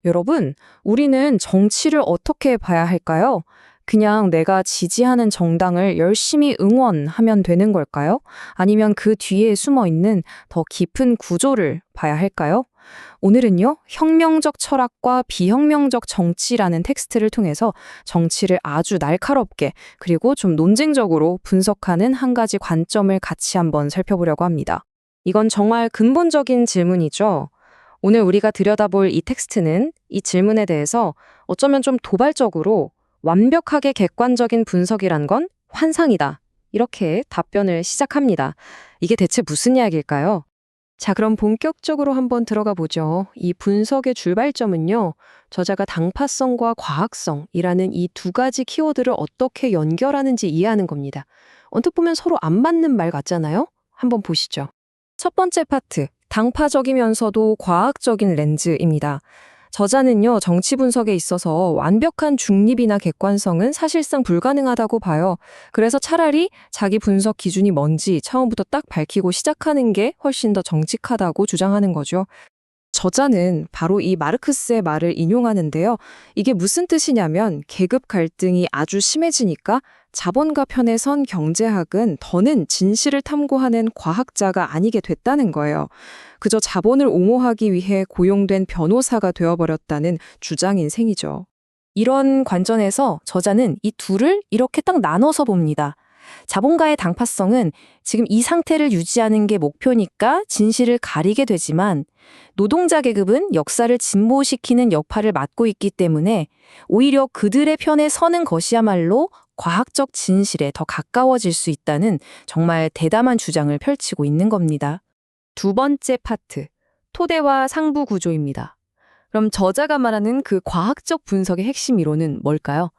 여러분, 우리는 정치를 어떻게 봐야 할까요? 그냥 내가 지지하는 정당을 열심히 응원하면 되는 걸까요? 아니면 그 뒤에 숨어 있는 더 깊은 구조를 봐야 할까요? 오늘은요, 혁명적 철학과 비혁명적 정치라는 텍스트를 통해서 정치를 아주 날카롭게 그리고 좀 논쟁적으로 분석하는 한 가지 관점을 같이 한번 살펴보려고 합니다. 이건 정말 근본적인 질문이죠. 오늘 우리가 들여다볼 이 텍스트는 이 질문에 대해서 어쩌면 좀 도발적으로 완벽하게 객관적인 분석이란 건 환상이다. 이렇게 답변을 시작합니다. 이게 대체 무슨 이야기일까요? 자, 그럼 본격적으로 한번 들어가 보죠. 이 분석의 출발점은요, 저자가 당파성과 과학성이라는 이 두 가지 키워드를 어떻게 연결하는지 이해하는 겁니다. 언뜻 보면 서로 안 맞는 말 같잖아요? 한번 보시죠. 첫 번째 파트, 당파적이면서도 과학적인 렌즈입니다. 저자는요, 정치 분석에 있어서 완벽한 중립이나 객관성은 사실상 불가능하다고 봐요. 그래서 차라리 자기 분석 기준이 뭔지 처음부터 딱 밝히고 시작하는 게 훨씬 더 정직하다고 주장하는 거죠. 저자는 바로 이 마르크스의 말을 인용하는데요. 이게 무슨 뜻이냐면 계급 갈등이 아주 심해지니까 자본가 편에 선 경제학은 더는 진실을 탐구하는 과학자가 아니게 됐다는 거예요. 그저 자본을 옹호하기 위해 고용된 변호사가 되어버렸다는 주장인 셈이죠. 이런 관점에서 저자는 이 둘을 이렇게 딱 나눠서 봅니다. 자본가의 당파성은 지금 이 상태를 유지하는 게 목표니까 진실을 가리게 되지만 노동자 계급은 역사를 진보시키는 역할을 맡고 있기 때문에 오히려 그들의 편에 서는 것이야말로 과학적 진실에 더 가까워질 수 있다는 정말 대담한 주장을 펼치고 있는 겁니다. 두 번째 파트, 토대와 상부 구조입니다. 그럼 저자가 말하는 그 과학적 분석의 핵심 이론은 뭘까요?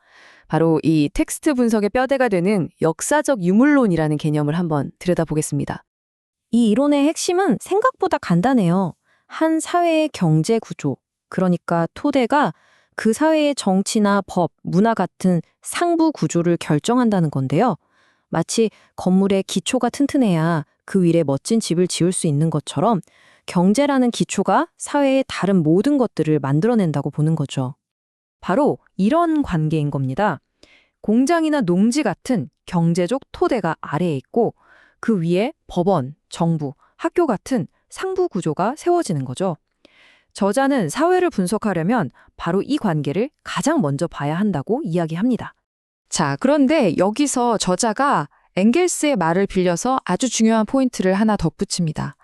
바로 이 텍스트 분석의 뼈대가 되는 역사적 유물론이라는 개념을 한번 들여다보겠습니다. 이 이론의 핵심은 생각보다 간단해요. 한 사회의 경제 구조, 그러니까 토대가 그 사회의 정치나 법, 문화 같은 상부 구조를 결정한다는 건데요. 마치 건물의 기초가 튼튼해야 그 위에 멋진 집을 지을 수 있는 것처럼 경제라는 기초가 사회의 다른 모든 것들을 만들어낸다고 보는 거죠. 바로 이런 관계인 겁니다. 공장이나 농지 같은 경제적 토대가 아래에 있고 그 위에 법원, 정부, 학교 같은 상부 구조가 세워지는 거죠. 저자는 사회를 분석하려면 바로 이 관계를 가장 먼저 봐야 한다고 이야기합니다. 자, 그런데 여기서 저자가 엥겔스의 말을 빌려서 아주 중요한 포인트를 하나 덧붙입니다.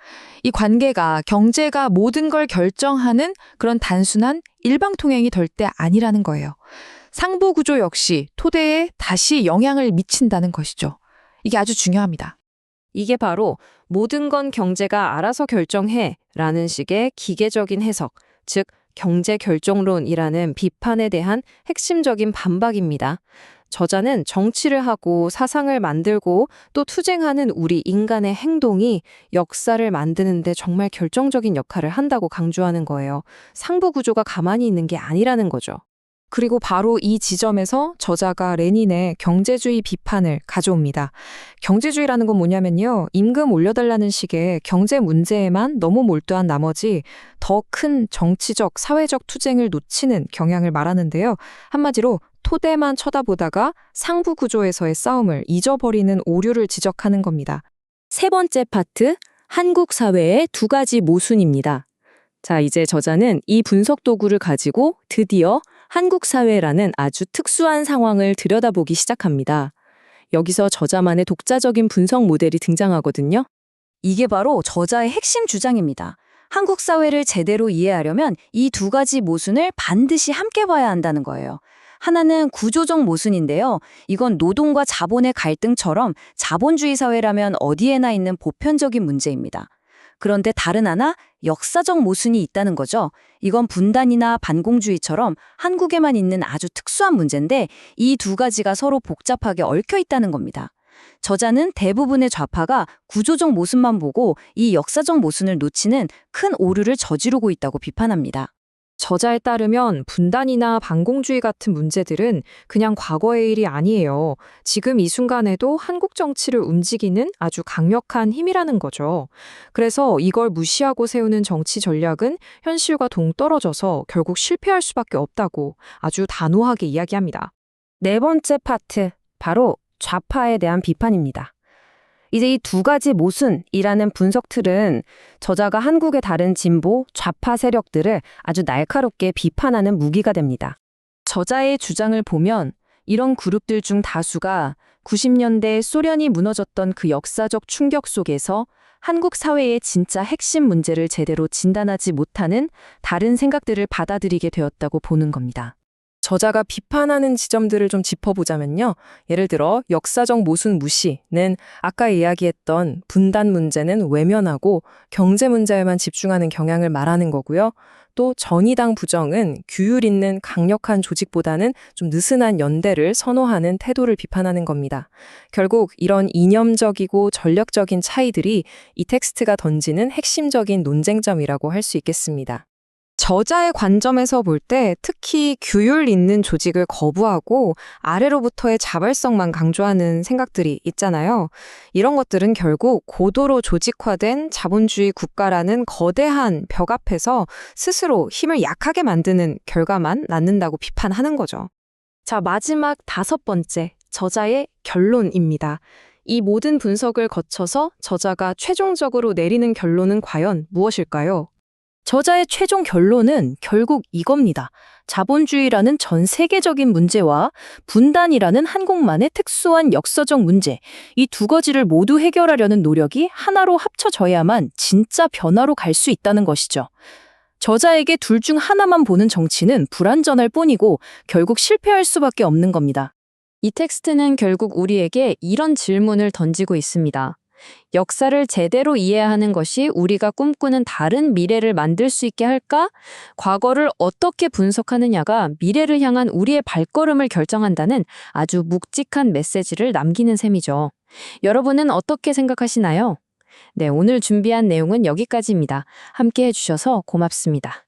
이 관계가 경제가 모든 걸 결정하는 그런 단순한 일방통행이 될 때 아니라는 거예요. 상부 구조 역시 토대에 다시 영향을 미친다는 것이죠. 이게 아주 중요합니다. 이게 바로 모든 건 경제가 알아서 결정해 라는 식의 기계적인 해석, 즉 경제 결정론이라는 비판에 대한 핵심적인 반박입니다. 저자는 정치를 하고 사상을 만들고 또 투쟁하는 우리 인간의 행동이 역사를 만드는 데 정말 결정적인 역할을 한다고 강조하는 거예요. 상부 구조가 가만히 있는 게 아니라는 거죠. 그리고 바로 이 지점에서 저자가 레닌의 경제주의 비판을 가져옵니다. 경제주의라는 건 뭐냐면요, 임금 올려달라는 식의 경제 문제에만 너무 몰두한 나머지 더 큰 정치적, 사회적 투쟁을 놓치는 경향을 말하는데요. 한마디로 토대만 쳐다보다가 상부 구조에서의 싸움을 잊어버리는 오류를 지적하는 겁니다. 세 번째 파트, 한국 사회의 두 가지 모순입니다. 자, 이제 저자는 이 분석 도구를 가지고 드디어 한국 사회라는 아주 특수한 상황을 들여다보기 시작합니다. 여기서 저자만의 독자적인 분석 모델이 등장하거든요. 이게 바로 저자의 핵심 주장입니다. 한국 사회를 제대로 이해하려면 이 두 가지 모순을 반드시 함께 봐야 한다는 거예요. 하나는 구조적 모순인데요. 이건 노동과 자본의 갈등처럼 자본주의 사회라면 어디에나 있는 보편적인 문제입니다. 그런데 다른 하나, 역사적 모순이 있다는 거죠. 이건 분단이나 반공주의처럼 한국에만 있는 아주 특수한 문제인데 이 두 가지가 서로 복잡하게 얽혀 있다는 겁니다. 저자는 대부분의 좌파가 구조적 모순만 보고 이 역사적 모순을 놓치는 큰 오류를 저지르고 있다고 비판합니다. 저자에 따르면 분단이나 반공주의 같은 문제들은 그냥 과거의 일이 아니에요. 지금 이 순간에도 한국 정치를 움직이는 아주 강력한 힘이라는 거죠. 그래서 이걸 무시하고 세우는 정치 전략은 현실과 동떨어져서 결국 실패할 수밖에 없다고 아주 단호하게 이야기합니다. 네 번째 파트, 바로 좌파에 대한 비판입니다. 이제 이 두 가지 모순이라는 분석 틀은 저자가 한국의 다른 진보, 좌파 세력들을 아주 날카롭게 비판하는 무기가 됩니다. 저자의 주장을 보면 이런 그룹들 중 다수가 90년대 소련이 무너졌던 그 역사적 충격 속에서 한국 사회의 진짜 핵심 문제를 제대로 진단하지 못하는 다른 생각들을 받아들이게 되었다고 보는 겁니다. 저자가 비판하는 지점들을 좀 짚어보자면요. 예를 들어 역사적 모순 무시는 아까 이야기했던 분단 문제는 외면하고 경제 문제에만 집중하는 경향을 말하는 거고요. 또 전이당 부정은 규율 있는 강력한 조직보다는 좀 느슨한 연대를 선호하는 태도를 비판하는 겁니다. 결국 이런 이념적이고 전략적인 차이들이 이 텍스트가 던지는 핵심적인 논쟁점이라고 할 수 있겠습니다. 저자의 관점에서 볼 때 특히 규율 있는 조직을 거부하고 아래로부터의 자발성만 강조하는 생각들이 있잖아요. 이런 것들은 결국 고도로 조직화된 자본주의 국가라는 거대한 벽 앞에서 스스로 힘을 약하게 만드는 결과만 낳는다고 비판하는 거죠. 자, 마지막 5번째, 저자의 결론입니다. 이 모든 분석을 거쳐서 저자가 최종적으로 내리는 결론은 과연 무엇일까요? 저자의 최종 결론은 결국 이겁니다. 자본주의라는 전 세계적인 문제와 분단이라는 한국만의 특수한 역사적 문제, 이 두 가지를 모두 해결하려는 노력이 하나로 합쳐져야만 진짜 변화로 갈 수 있다는 것이죠. 저자에게 둘 중 하나만 보는 정치는 불완전할 뿐이고 결국 실패할 수밖에 없는 겁니다. 이 텍스트는 결국 우리에게 이런 질문을 던지고 있습니다. 역사를 제대로 이해하는 것이 우리가 꿈꾸는 다른 미래를 만들 수 있게 할까? 과거를 어떻게 분석하느냐가 미래를 향한 우리의 발걸음을 결정한다는 아주 묵직한 메시지를 남기는 셈이죠. 여러분은 어떻게 생각하시나요? 네, 오늘 준비한 내용은 여기까지입니다. 함께 해주셔서 고맙습니다.